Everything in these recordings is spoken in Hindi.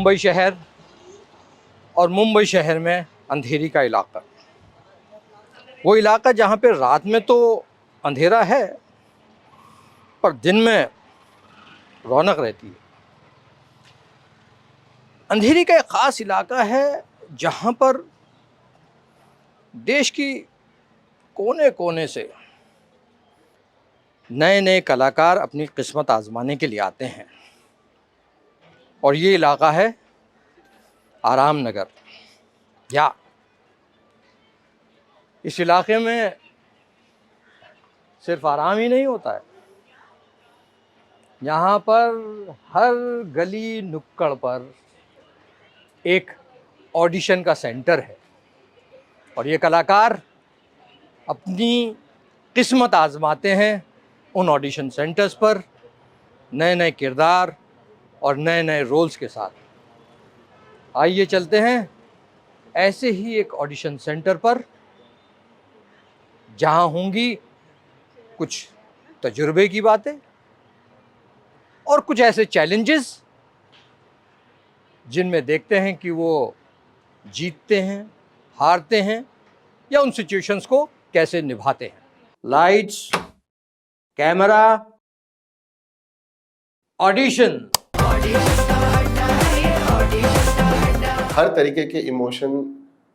मुंबई शहर और मुंबई शहर में अंधेरी का इलाका, वो इलाका जहाँ पे रात में तो अंधेरा है पर दिन में रौनक रहती है। अंधेरी का एक ख़ास इलाका है जहाँ पर देश की कोने कोने से नए नए कलाकार अपनी किस्मत आजमाने के लिए आते हैं, और ये इलाका है आराम नगर। या इस इलाके में सिर्फ आराम ही नहीं होता है, यहाँ पर हर गली नुक्कड़ पर एक ऑडिशन का सेंटर है, और ये कलाकार अपनी किस्मत आजमाते हैं उन ऑडिशन सेंटर्स पर नए नए किरदार और नए नए रोल्स के साथ। आइए चलते हैं ऐसे ही एक ऑडिशन सेंटर पर, जहां होंगी कुछ तजुर्बे की बातें और कुछ ऐसे चैलेंजेस जिनमें देखते हैं कि वो जीतते हैं, हारते हैं या उन सिचुएशंस को कैसे निभाते हैं। Lights, camera, audition. हर तरीके के इमोशन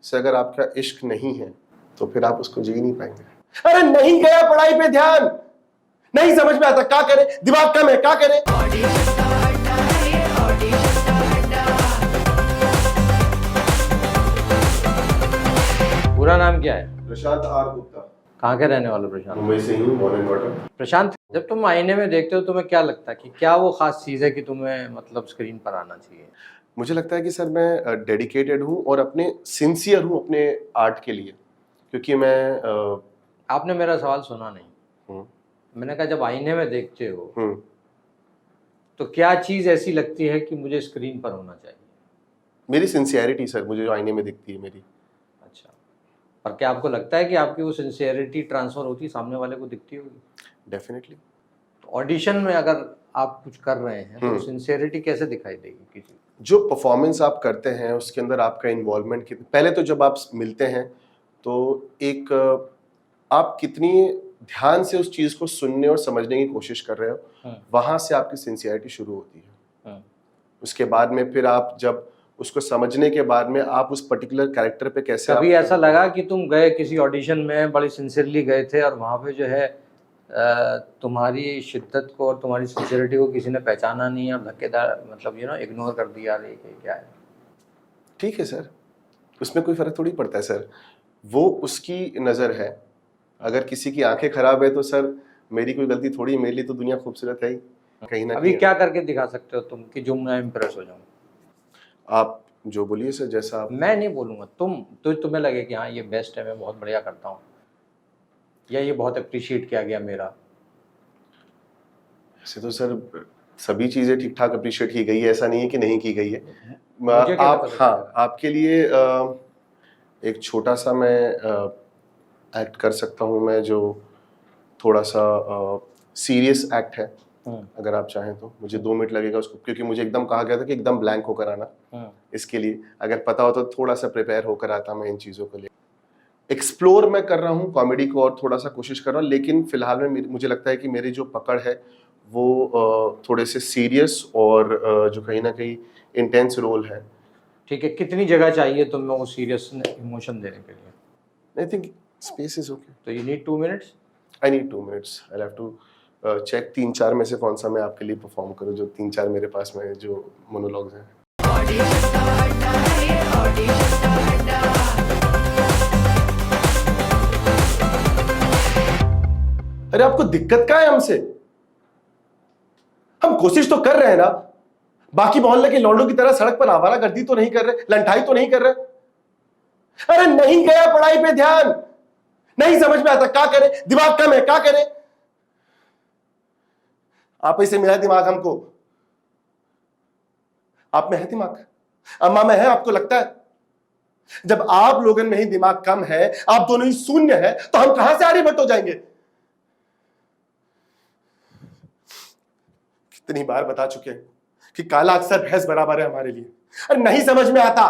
से अगर आपका इश्क नहीं है तो फिर आप उसको जी नहीं पाएंगे। अरे नहीं गया पढ़ाई पे ध्यान, नहीं समझ में आता क्या करे, दिमाग कम है क्या करे। पूरा नाम क्या है? प्रशांत आर गुप्ता। कहाँ के रहने वाले प्रशांत? मुंबई से ही, बॉर्न एंड बॉटम। प्रशांत, जब तुम आईने में देखते हो तुम्हें क्या लगता है कि क्या वो खास चीज़ है कि तुम्हें मतलब स्क्रीन पर आना चाहिए? मुझे लगता है कि सर मैं डेडिकेटेड हूँ और अपने सिंसियर हूँ अपने आर्ट के लिए, क्योंकि मैं आपने मेरा सवाल सुना नहीं। मैंने कहा जब आईने में देखते हो तो क्या चीज़ ऐसी लगती है कि मुझे स्क्रीन पर होना चाहिए? मेरी सिंसियरिटी सर, मुझे जो आईने में दिखती है मेरी। अच्छा, और क्या आपको लगता है कि आपकी वो सिंसियरिटी ट्रांसफ़र होती सामने वाले को दिखती होगी? डेफिनेटली। तो ऑडिशन में अगर आप कुछ कर रहे हैं तो सिंसियरिटी कैसे दिखाई देगी किसी? जो परफॉर्मेंस आप करते हैं उसके अंदर आपका इन्वॉल्वमेंट कितना, पहले तो जब आप मिलते हैं तो एक आप कितनी ध्यान से उस चीज़ को सुनने और समझने की कोशिश कर रहे हो, वहाँ से आपकी सिंसियरिटी शुरू होती है। उसके बाद में फिर आप जब उसको समझने के बाद में आप उस पर्टिकुलर कैरेक्टर पे कैसे, कभी ऐसा लगा कि तुम गए किसी ऑडिशन में, बड़े सिंसियरली गए थे और वहाँ पे जो है तुम्हारी शिद्दत को और तुम्हारी सिंसियरिटी को किसी ने पहचाना नहीं और धक्केदार मतलब इग्नोर कर दिया? क्या है? ठीक है सर, उसमें कोई फर्क थोड़ी पड़ता है सर, वो उसकी नज़र है। अगर किसी की आंखें खराब है तो सर मेरी कोई गलती थोड़ी, मेरे लिए तो दुनिया खूबसूरत है ही कहीं ना। अभी क्या करके दिखा सकते हो तुम कि जो मैं इम्प्रेस हो जाऊँ? आप जो बोलिए सर, जैसा आप। मैं नहीं बोलूँगा, तुम्हें लगे कि हाँ ये बेस्ट है, मैं बहुत बढ़िया करता हूँ, या ये बहुत अप्रिशिएट किया गया मेरा। ऐसे तो सर सभी चीज़ें ठीक ठाक अप्रिशिएट की गई है, ऐसा नहीं है कि नहीं की गई है। आप, हाँ, आपके लिए एक छोटा सा मैं एक्ट कर सकता हूँ मैं, जो थोड़ा सा सीरियस एक्ट है। अगर आप चाहें तो मुझे 2 मिनट लगेगा उसको, क्योंकि मुझे एकदम कहा गया था कि एकदम ब्लैंक होकर आना। इसके लिए अगर पता हो तो थोड़ा सा प्रिपेयर होकर आता मैं इन चीज़ों को ले। एक्सप्लोर मैं कर रहा हूँ कॉमेडी को और थोड़ा सा कोशिश कर रहा हूँ, लेकिन फिलहाल में मुझे लगता है कि मेरी जो पकड़ है वो थोड़े से सीरियस और जो कहीं ना कहीं इंटेंस रोल है। ठीक है, कितनी जगह चाहिए तुम्हें वो सीरियस इमोशन देने के लिए? I think space is okay. तो you need 2 minutes? I need 2 minutes. I have to check 3-4 में से कौन सा मैं आपके लिए परफॉर्म करूँ, जो 3-4 मेरे पास में जो मोनोलॉग्स हैं। अरे आपको दिक्कत क्या है हमसे? हम कोशिश तो कर रहे हैं ना, बाकी मोहल्ले के लौंडों की तरह सड़क पर आवारागर्दी तो नहीं कर रहे, लंठाई तो नहीं कर रहे। अरे नहीं गया पढ़ाई पे ध्यान, नहीं समझ में आता क्या करे, दिमाग कम है क्या करे। आप ही से मिला दिमाग हमको। आप में है दिमाग, अम्मा में है, आपको लगता है? जब आप लोगों में ही दिमाग कम है, आप दोनों ही शून्य है, तो हम कहां से आर्यभट्ट हो जाएंगे? कितनी बार बता चुके हैं कि काला अक्सर भैंस बराबर है हमारे लिए, अरे नहीं समझ में आता।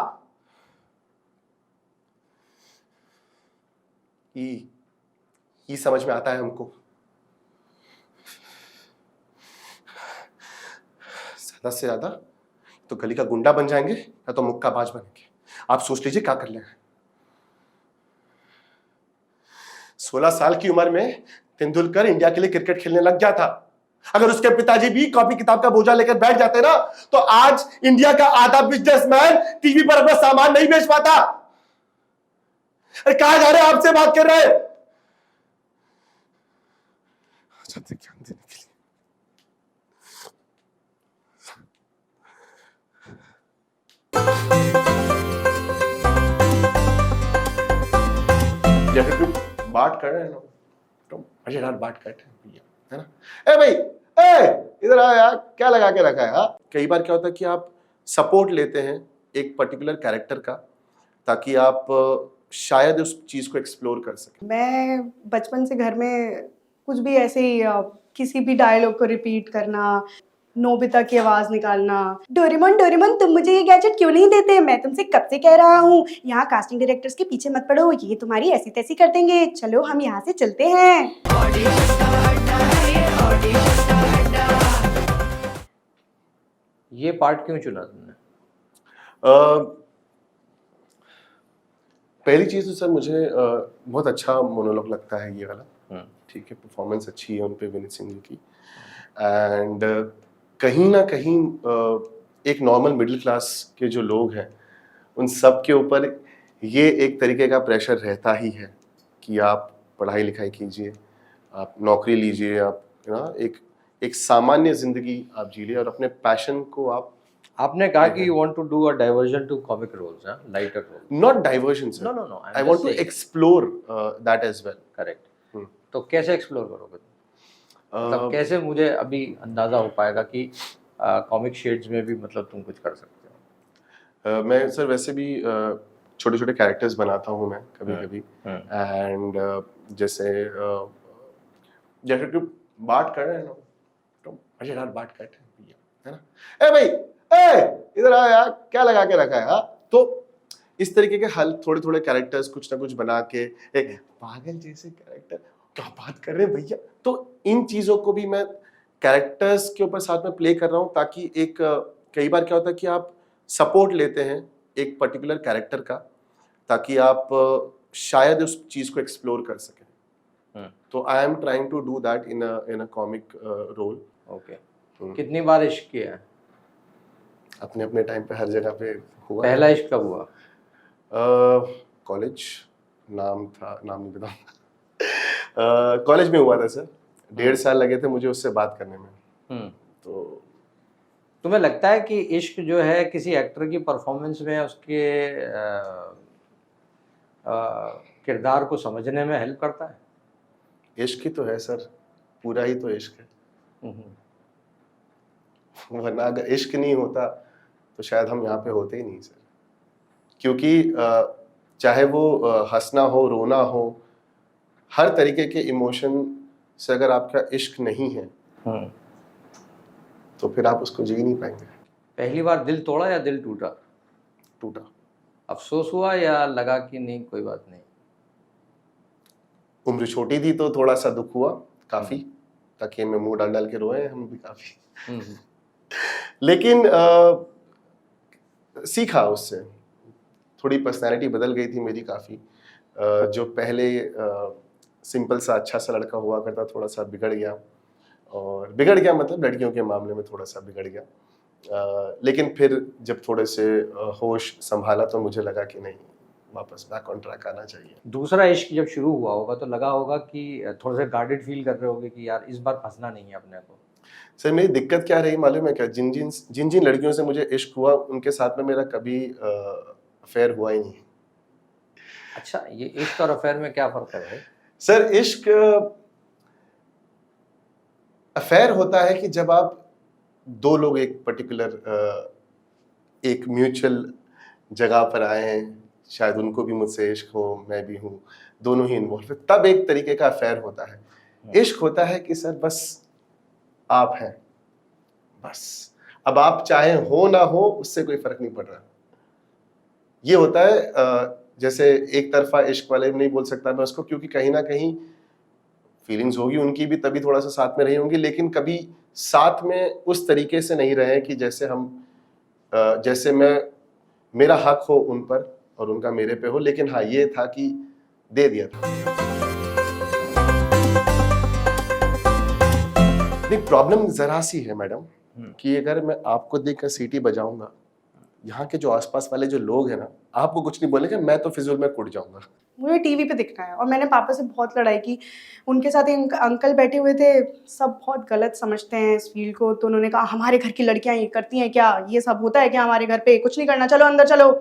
ये समझ में आता है हमको। ज्यादा से ज्यादा तो गली का गुंडा बन जाएंगे या तो मुक्काबाज बनेंगे। आप सोच लीजिए क्या कर लेंगे। 16 साल की उम्र में तेंदुलकर इंडिया के लिए क्रिकेट खेलने लग गया था। अगर उसके पिताजी भी कॉपी किताब का बोझा लेकर बैठ जाते ना तो आज इंडिया का आधा बिजनेसमैन टीवी पर अपना सामान नहीं बेच पाता। अरे कहां जा रहे हैं, आपसे बात कर रहे हैं। ज्ञान देने के लिए जैसे तुम बात कर रहे हैं ना, तुम मजेदार बात करते हैं भैया, है ना। ए भाई, इधर आओ यार, क्या लगा के रखा है। हाँ, कई बार क्या होता है कि आप सपोर्ट लेते हैं एक पर्टिकुलर कैरेक्टर का ताकि आप शायद उस चीज को एक्सप्लोर कर सकें। मैं बचपन से घर में कुछ भी ऐसे ही किसी भी डायलॉग को रिपीट करना, नोबिता की आवाज निकालना, डोरेमोन डोरेमोन तुम मुझे ये गैजेट क्यों नहीं देते, मैं तुमसे कब से कह रहा हूँ, यहाँ कास्टिंग डायरेक्टर्स के पीछे मत पड़ो, ये तुम्हारी ऐसी तैसी कर देंगे, चलो हम यहाँ से चलते हैं। ये पार्ट क्यों चुना तुमने? पहली चीज तो सर मुझे बहुत अच्छा मोनोलॉग लगता है ये वाला। ठीक है, परफॉर्मेंस अच्छी है उन पे विनीत सिंह जी की। एंड कहीं ना कहीं एक नॉर्मल मिडिल क्लास के जो लोग हैं उन सब के ऊपर ये एक तरीके का प्रेशर रहता ही है कि आप पढ़ाई लिखाई कीजिए, आप नौकरी लीजिए, आप ना एक सामान्य जिंदगी आप जी लिए और अपने पैशन को आपने कहा कि you want to do a diversion to comic roles, huh? Lighter roles. not diversion sir. No. I want to explore that as well. Correct. तो कैसे एक्सप्लोर करोगे? मतलब कैसे मुझे अभी अंदाजा हो पाएगा कि कॉमिक शेड्स में भी मतलब तुम कुछ कर सकते हो? मैं सर वैसे भी छोटे छोटे कैरेक्टर्स बनाता हूँ मैं कभी कभी। एंड जैसे कि बात कर रहे हैं ना, तो मजेदार बात करते हैं भैया, है ना। ए भाई, इधर आओ यार, क्या लगा के रखा है। हाँ, तो इस तरीके के हल थोड़े थोड़े कैरेक्टर्स कुछ ना कुछ बना के, एक पागल जैसे कैरेक्टर, क्या बात कर रहे हैं भैया। तो इन चीजों को भी मैं कैरेक्टर्स के ऊपर साथ में प्ले कर रहा हूँ ताकि एक कई बार क्या होता है कि आप सपोर्ट लेते हैं एक पर्टिकुलर कैरेक्टर का ताकि आप शायद उस चीज को एक्सप्लोर कर सकें। तो I am trying to do that in a comic role. Okay. कितनी बार इश्क किया है? अपने अपने टाइम पे हर जगह पे हुआ। पहला इश्क कब हुआ? कॉलेज, नाम नहीं बताऊंगा। कॉलेज में हुआ था सर। 1.5 साल लगे थे मुझे उससे बात करने में। तो तुम्हें लगता है कि इश्क जो है किसी एक्टर की परफॉर्मेंस में उसके किरदार को समझने में हेल्प करता है? इश्क ही तो है सर, पूरा ही तो इश्क है। वरना अगर इश्क नहीं होता तो शायद हम यहाँ पे होते ही नहीं सर। क्योंकि चाहे वो हंसना हो, रोना हो, हर तरीके के इमोशन से अगर आपका इश्क नहीं है तो फिर आप उसको जी नहीं पाएंगे। पहली बार दिल तोड़ा या दिल टूटा? टूटा। अफसोस हुआ या लगा कि नहीं कोई बात नहीं? उम्र छोटी थी तो थोड़ा सा दुख हुआ काफी, ताकि में मुंह डाल डाल के रोए हम भी काफी। लेकिन सीखा उससे, थोड़ी पर्सनैलिटी बदल गई थी मेरी काफ़ी। जो पहले सिंपल सा अच्छा सा लड़का हुआ करता थोड़ा सा बिगड़ गया, और बिगड़ गया मतलब लड़कियों के मामले में थोड़ा सा बिगड़ गया। लेकिन फिर जब थोड़े से होश संभाला तो मुझे लगा कि नहीं, वापस बैक ऑन ट्रैक आना चाहिए। दूसरा इश्क जब शुरू हुआ होगा तो लगा होगा कि थोड़ा सा गार्डेड फील कर रहे होगे कि यार इस बार फंसना नहीं है अपने को। सर मेरी दिक्कत क्या रही मालूम है क्या? जिन जिन लड़कियों से मुझे इश्क हुआ उनके साथ में मेरा कभी अफेयर हुआ ही नहीं। अच्छा, ये इश्क और अफेयर में क्या फर्क है? सर इश्क अफेयर होता है कि जब आप दो लोग एक पर्टिकुलर एक म्यूचुअल जगह पर आए हैं, शायद उनको भी मुझसे इश्क हो, मैं भी हूँ, दोनों ही इन्वॉल्व है, तब एक तरीके का अफेयर होता है। इश्क होता है कि सर बस आप हैं, बस अब आप चाहे हो ना हो उससे कोई फर्क नहीं पड़ रहा। ये होता है जैसे एक तरफा इश्क वाले नहीं बोल सकता मैं उसको, क्योंकि कहीं ना कहीं फीलिंग्स होगी उनकी भी, तभी थोड़ा सा साथ में रही होंगी, लेकिन कभी साथ में उस तरीके से नहीं रहे कि जैसे हम जैसे मैं मेरा हक हो उन पर और उनका मेरे पे हो। लेकिन हाँ ये था कि दे दिया था। नहीं, प्रॉब्लम जरा सी है मैडम कि अगर मैं आपको देखकर सीटी बजाऊंगा, यहाँ के जो आसपास वाले जो लोग हैं ना, आपको कुछ नहीं बोलेंगे, मैं तो फिजूल में कुट जाऊंगा। मुझे टीवी पे दिखना है। और मैंने पापा से बहुत लड़ाई की। उनके साथ एक अंकल बैठे हुए थे, सब बहुत गलत समझते हैं इस फील्ड को, तो उन्होंने कहा हमारे घर की लड़कियां ये करती हैं क्या, ये सब होता है क्या हमारे घर पे, कुछ नहीं करना, चलो अंदर चलो।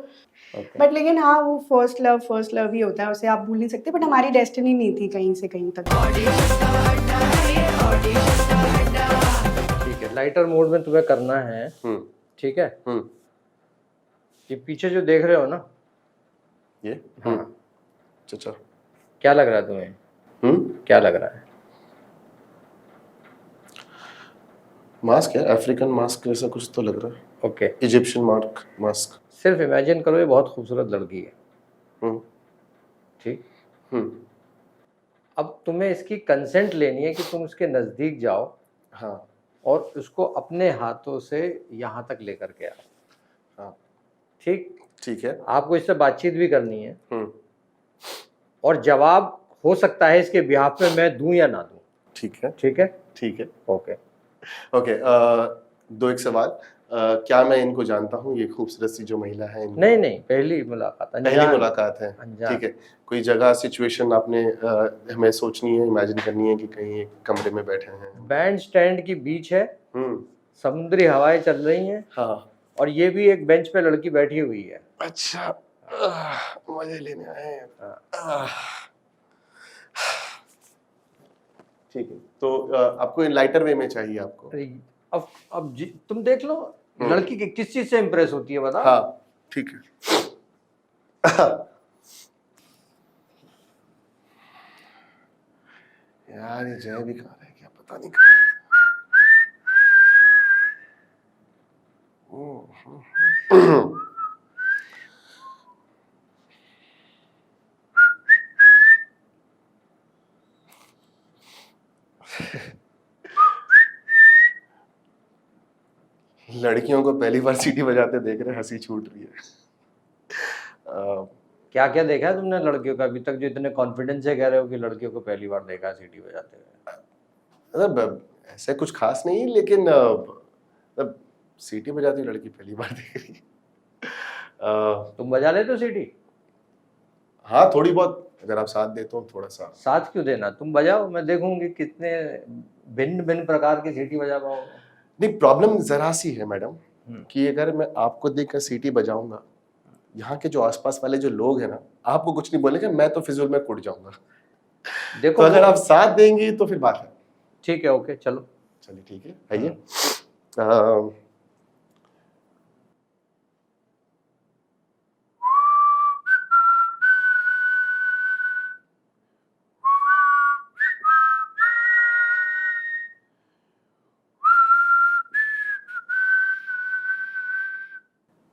बट लेकिन हाँ, वो फर्स्ट लव ही होता है, उसे आप भूल नहीं सकते। बट हमारी डेस्टिनी नहीं थी कहीं से कहीं तक। ठीक है, लाइटर मोड में तुम्हें करना है। ठीक है। ये पीछे जो देख रहे हो ना, ये हाँ, अच्छा क्या लग रहा है तुम्हें? क्या लग रहा है? मास्क है, अफ्रीकन मास्क जैसा कुछ तो लग रहा है। Okay, Egyptian mask. सिर्फ इमेजिन करो, ये बहुत खूबसूरत लड़की है। ठीक। अब तुम्हें इसकी कंसेंट लेनी है कि तुम उसके नज़दीक जाओ, हाँ, और उसको अपने हाथों से यहाँ तक लेकर के आओ। हाँ, ठीक है। आपको इससे बातचीत भी करनी है, और जवाब हो सकता है इसके बिहाफ में मैं दूं या ना दूं। ठीक है। ओके। दो एक सवाल, क्या मैं इनको जानता हूँ, ये खूबसूरत सी जो महिला है इनको? नहीं, पहली मुलाकात है। ठीक है। कोई जगह सिचुएशन आपने हमें सोचनी है, इमेजिन करनी है कि कहीं एक कमरे में बैठे हैं, बैंड स्टैंड की बीच है, समुद्री हवाएं चल रही हैं, हाँ, और और ये भी एक बेंच पे लड़की बैठी हुई है। अच्छा, मजे लेने आए हैं। ठीक है, तो आपको लाइटर वे में चाहिए आपको? अब तुम देख लो, लड़की की किस चीज से इम्प्रेस होती है बताओ। हाँ, ठीक है। यार ये जय भी कहाँ रह गया, पता नहीं कहाँ। लड़कियों को पहली बार सीटी बजाते देख रहे, हंसी छूट रही है। क्या क्या देखा है तुमने लड़कियों का अभी तक, जो इतने कॉन्फिडेंस से कह रहे हो कि लड़कियों को पहली बार देखा है सीटी बजाते हुए? मतलब ऐसे कुछ खास नहीं, लेकिन मतलब सीटी बजाती लड़की पहली बार देख रही है। तुम बजा लेते हो सीटी? हाँ, थोड़ी बहुत, अगर आप साथ देते हो थोड़ा सा। साथ क्यों देना, तुम बजाओ, मैं देखूंगी कितने भिन्न भिन्न प्रकार की सीटी बजा पाओगे। नहीं, प्रॉब्लम जरा सी है मैडम कि अगर मैं आपको देखकर सीटी बजाऊंगा, यहाँ के जो आसपास वाले जो लोग हैं ना, आपको कुछ नहीं बोलेंगे, मैं तो फिजूल में कुट जाऊंगा। देखो, तो अगर आप साथ देंगी तो फिर बात है। ठीक है, ओके, चलो। चलिए ठीक है, आइए।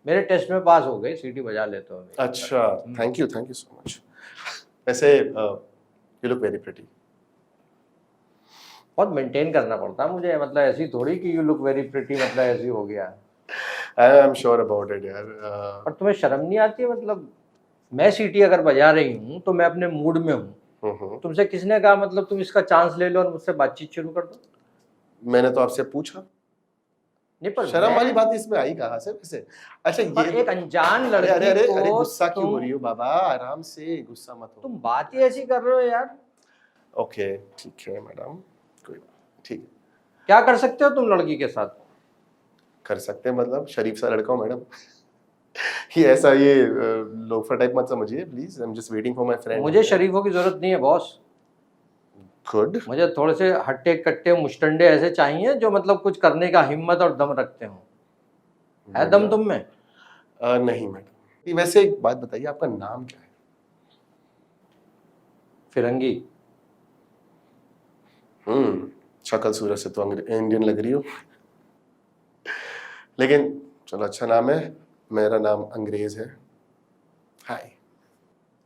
मेरे टेस्ट में पास हो गए, सीटी बजा लेते हो। अच्छा, थैंक यू सो मच। वैसे यू लुक वेरी प्रिटी। बहुत मेंटेन करना पड़ता है मुझे, मतलब ऐसी थोड़ी कि यू लुक वेरी प्रिटी मतलब ऐसी हो गया। I am sure about it यार। पर तुम्हें शर्म नहीं आती है? मतलब मैं सीटी अगर बजा रही हूँ तो मैं अपने मूड में हूँ, तुमसे किसने कहा मतलब तुम इसका चांस ले लो और मुझसे बातचीत शुरू कर दो? मैंने तो आपसे पूछा। नहीं, पर शर्म वाली बात इसमें आई कहाँ से वैसे? अच्छा, ये एक अनजान लड़की अरे गुस्सा क्यों हो रही हो बाबा, आराम से, गुस्सा मत हो। तुम बात ही ऐसी कर रहे हो यार। ओके, ठीक है मैडम, कोई बात, ठीक है। क्या कर सकते हो तुम लड़की के साथ? कर सकते हैं मतलब शरीफ सा लड़का हूँ मैडम। ये ऐसा ये लोफर टाइप मत समझिए please, I am just waiting for my friend. मुझे शरीफों की जरूरत नहीं है बॉस। गुड। मुझे थोड़े से हट्टे कट्टे मुस्टंडे ऐसे चाहिए जो मतलब कुछ करने का हिम्मत और दम रखते हो। है दम तुम में? नहीं मैडम। वैसे एक बात बताइए, आपका नाम क्या है? फिरंगी। शक्ल सूरत से तो इंडियन लग रही हो। लेकिन चलो अच्छा नाम है, मेरा नाम अंग्रेज है। हाय।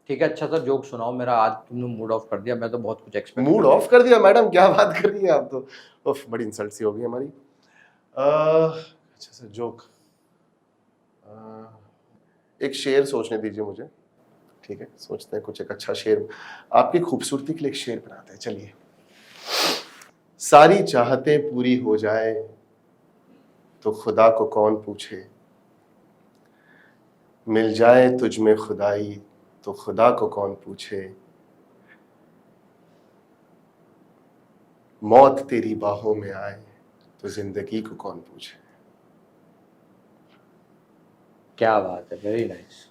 ठीक है, अच्छा सा जोक सुनाओ, मेरा आज तुमने मूड ऑफ कर दिया, मैं तो बहुत कुछ एक्सपेक्ट मूड ऑफ कर दिया मैडम, क्या बात कर रही है आप तो। उफ, बड़ी इंसल्ट सी हो गई हमारी। अच्छा सा जोक, एक शेर सोचने दीजिए मुझे। ठीक है, सोचते हैं कुछ एक अच्छा शेर, आपकी खूबसूरती के लिए एक शेर बनाते हैं। चलिए। सारी चाहतें पूरी हो जाए तो खुदा को कौन पूछे, मिल जाए तुझ में खुदाई तो खुदा को कौन पूछे, मौत तेरी बाहों में आए तो जिंदगी को कौन पूछे। क्या बात है, very nice.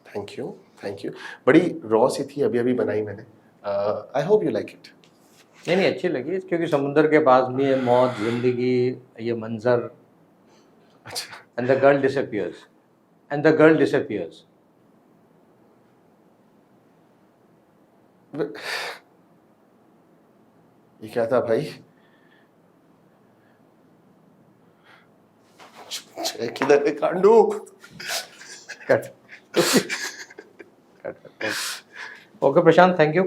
Thank you, thank you. बड़ी रॉ सी थी, अभी अभी बनाई मैंने। I hope you like it. नहीं अच्छी लगी, क्योंकि समुंदर के पास भी है मौत, जिंदगी, ये मंजर। अच्छा। And the girl disappears, and the girl disappears. ये क्या था भाई? किधर है कांडू? Cut. Okay Prashant, thank you.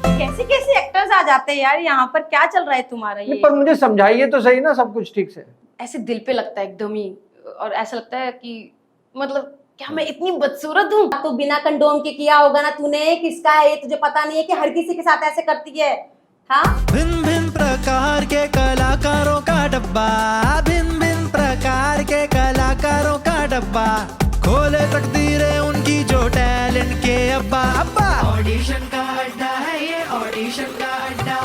कैसे कैसे एक्टर्स आ जाते हैं यार यहाँ पर, क्या चल रहा है तुम्हारा ये? पर मुझे समझाइए तो सही ना सब कुछ ठीक से। ऐसे दिल पे लगता है एकदम ही, और ऐसा लगता है कि मतलब क्या मैं इतनी बदसूरत हूँ? तो बिना कंडोम के किया होगा ना तूने, किसका है ये तुझे पता नहीं है कि हर किसी के साथ ऐसे करती है? हाँ, भिन्न भिन्न प्रकार के कलाकारों का डब्बा, भिन्न भिन्न प्रकार के कलाकारों का डब्बा, खोले तकदीरें उनकी जो टैलेंट के अब्बा। ऑडिशन का अड्डा है ये, ऑडिशन का अड्डा।